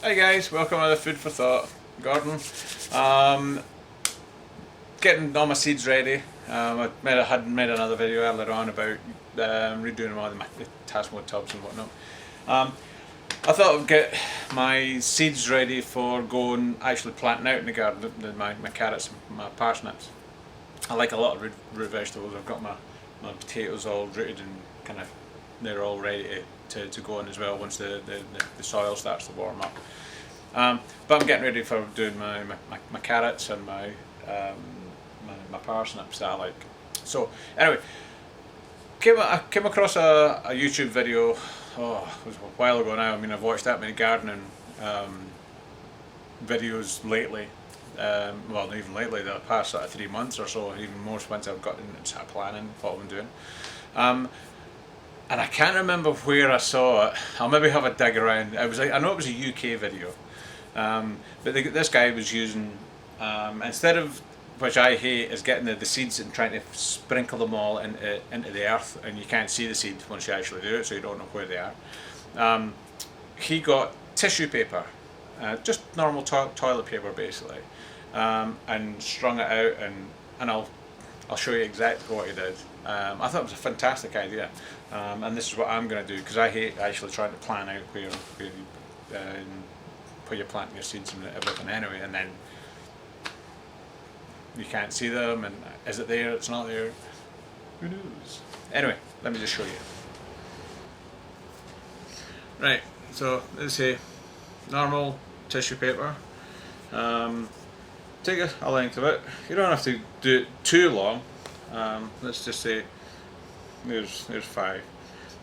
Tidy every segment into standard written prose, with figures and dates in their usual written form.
Hi guys, welcome to the Food for Thought garden. Um, Getting all my seeds ready. I had made another video earlier on about redoing all the Tasmo tubs and whatnot. Um, I thought I'd get my seeds ready for going actually planting out in the garden, my carrots and my parsnips. I like a lot of root vegetables. I've got my potatoes all rooted and kind of they're all ready to go in as well once the soil starts to warm up. But I'm getting ready for doing my carrots and my parsnips that I like. So anyway, I came across a YouTube video. Oh, it was a while ago now. I mean, I've watched that many gardening videos lately. Well, not even lately, the past sort of 3 months or so, even more since I've got into sort of planning what I'm doing. Um, and I can't remember where I saw it. I'll maybe have a dig around. I know it was a UK video, but this guy was using instead of, which I hate, is getting the seeds and trying to sprinkle them all into the earth, and you can't see the seed once you actually do it, so you don't know where they are. He got tissue paper, just normal toilet paper basically, and strung it out, and I'll show you exactly what he did. I thought it was a fantastic idea, and this is what I'm going to do because I hate actually trying to plan out where you're planting your seeds and everything anyway, and then you can't see them, and is it there? It's not there. Who knows? Anyway, let me just show you. Right, so let's say normal tissue paper. Take a length of it. You don't have to do it too long. Let's just say there's 5.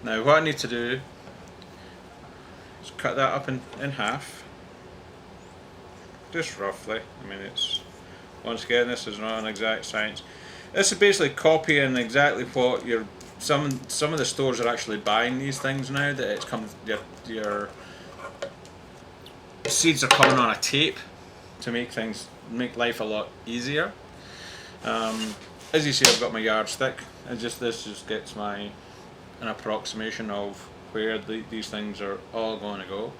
Now what I need to do is cut that up in half, just roughly. I mean, it's, once again, this is not an exact science. This is basically copying exactly what some of the stores are actually buying these things now. That it's come your seeds are coming on a tape to make life a lot easier. As you see, I've got my yardstick, and this just gets an approximation of where these things are all going to go.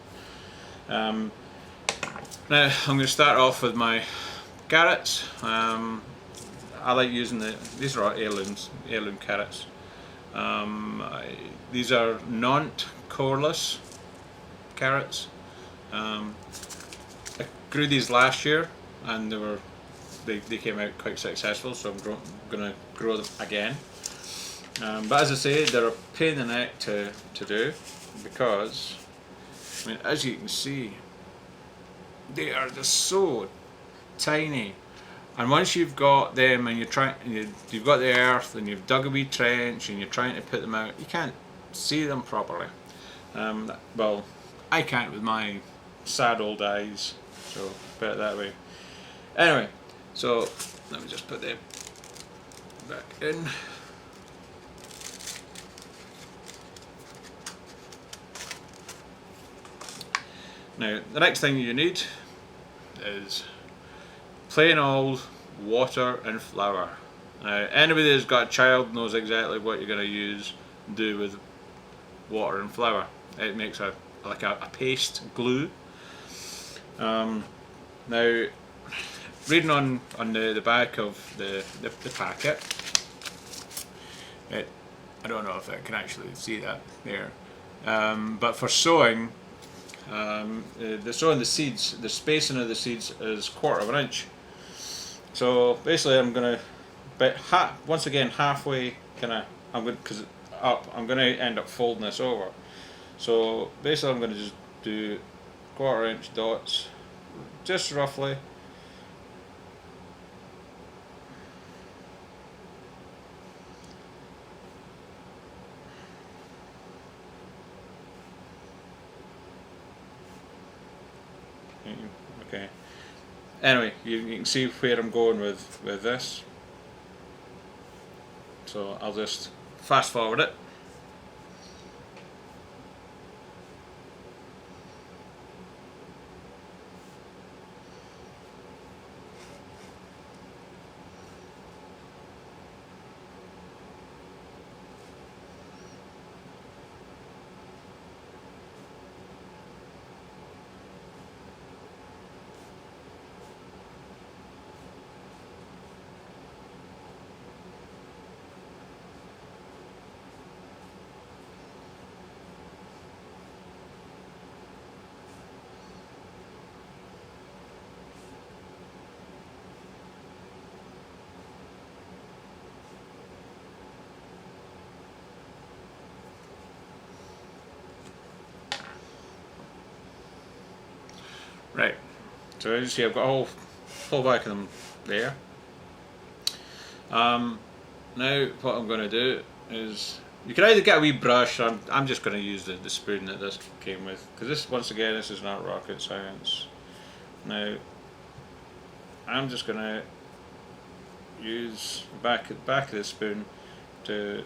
Now I'm going to start off with my carrots. I like using these are heirloom carrots. These are Nantes coreless carrots. I grew these last year, and they came out quite successful, so I'm going to grow them again. But as I say, they're a pain in the neck to do because, I mean, as you can see, they are just so tiny. And once you've got them and you've got the earth and you've dug a wee trench and you're trying to put them out, you can't see them properly. Well, I can't with my sad old eyes, so put it that way. Anyway, so let me just put them back in. Now, the next thing you need is plain old water and flour. Now, anybody that's got a child knows exactly what you're going to do with water and flour. It makes like a paste glue. Now, reading on the back of the packet, I don't know if I can actually see that there, but for sowing, sowing the seeds, the spacing of the seeds is 1/4 of an inch. So basically, I'm gonna, once again, halfway I'm gonna end up folding this over. So basically, I'm gonna just do 1/4 inch dots, just roughly. Okay. Anyway, you can see where I'm going with this. So I'll just fast forward it. So as you see, I've got a whole bag of them there. Now what I'm going to do is, you can either get a wee brush, or I'm just going to use the spoon that this came with, because this, once again, this is not rocket science. Now I'm just going to use the back of the spoon to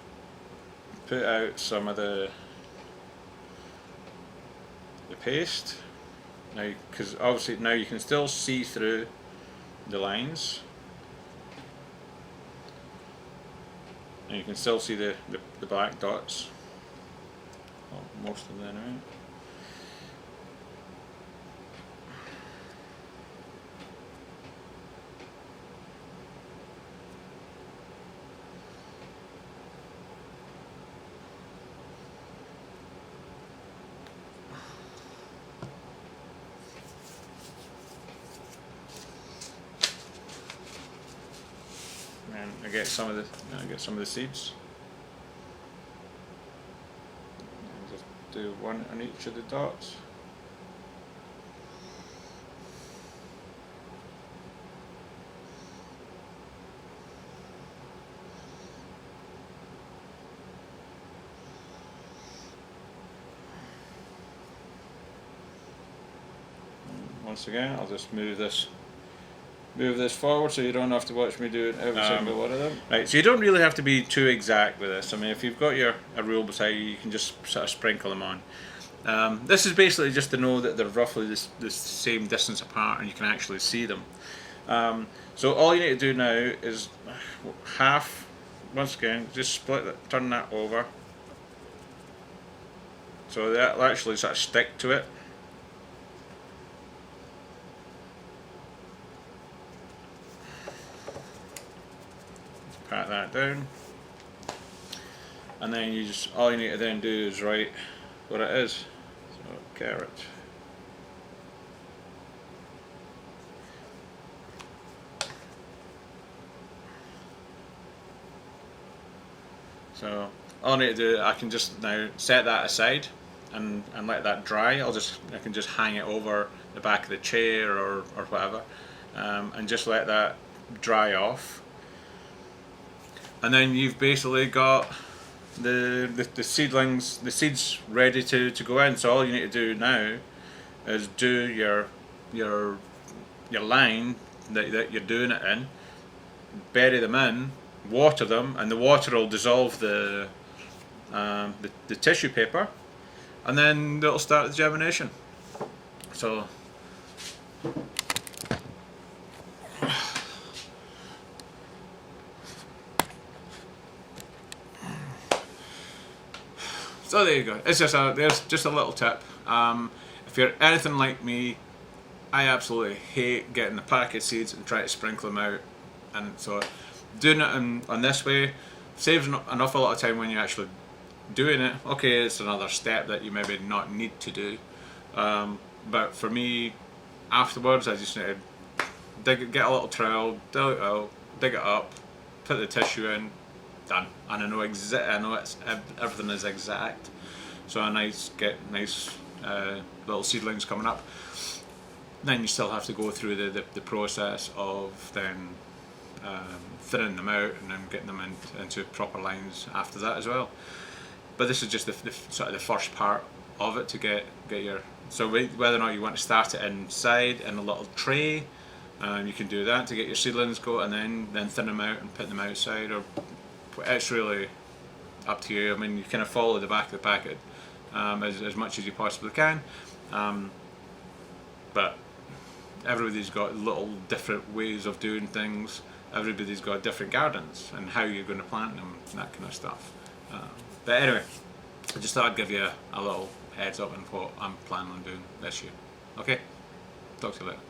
put out some of the paste. Now, because obviously now you can still see through the lines, and you can still see the black dots, well, most of them anyway. And I get some of the seeds. And just do one on each of the dots. And once again, I'll just move this forward so you don't have to watch me do every single one of them. Right, so you don't really have to be too exact with this. I mean, if you've got a rule beside you, you can just sort of sprinkle them on. This is basically just to know that they're roughly the same distance apart and you can actually see them. So all you need to do now is half, once again, just split it, turn that over, so that'll actually sort of stick to it. Pat that down, and then all you need to then do is write what it is. So carrot. So all I need to do, I can just now set that aside and let that dry. I can just hang it over the back of the chair or whatever, and just let that dry off. And then you've basically got the seeds ready to go in. So all you need to do now is do your line that you're doing it in, bury them in, water them, and the water will dissolve the tissue paper, and then it'll start the germination. So there you go. It's there's just a little tip. If you're anything like me, I absolutely hate getting the packet seeds and try to sprinkle them out, and so doing it on this way saves an awful lot of time when you're actually doing it. Okay, it's another step that you maybe not need to do, but for me, afterwards I just need to get a little trowel, dig it up, put the tissue in, done. And I know everything is exact, so get nice little seedlings coming up. Then you still have to go through the process of then thinning them out and then getting them into proper lines after that as well. But this is just the sort of the first part of it to get your. So whether or not you want to start it inside in a little tray, you can do that to get your seedlings go, and then thin them out and put them outside, or it's really up to you. I mean, you kind of follow the back of the packet as much as you possibly can, but everybody's got little different ways of doing things. Everybody's got different gardens and how you're going to plant them and that kind of stuff. But anyway, I just thought I'd give you a little heads up on what I'm planning on doing this year. Okay, talk to you later.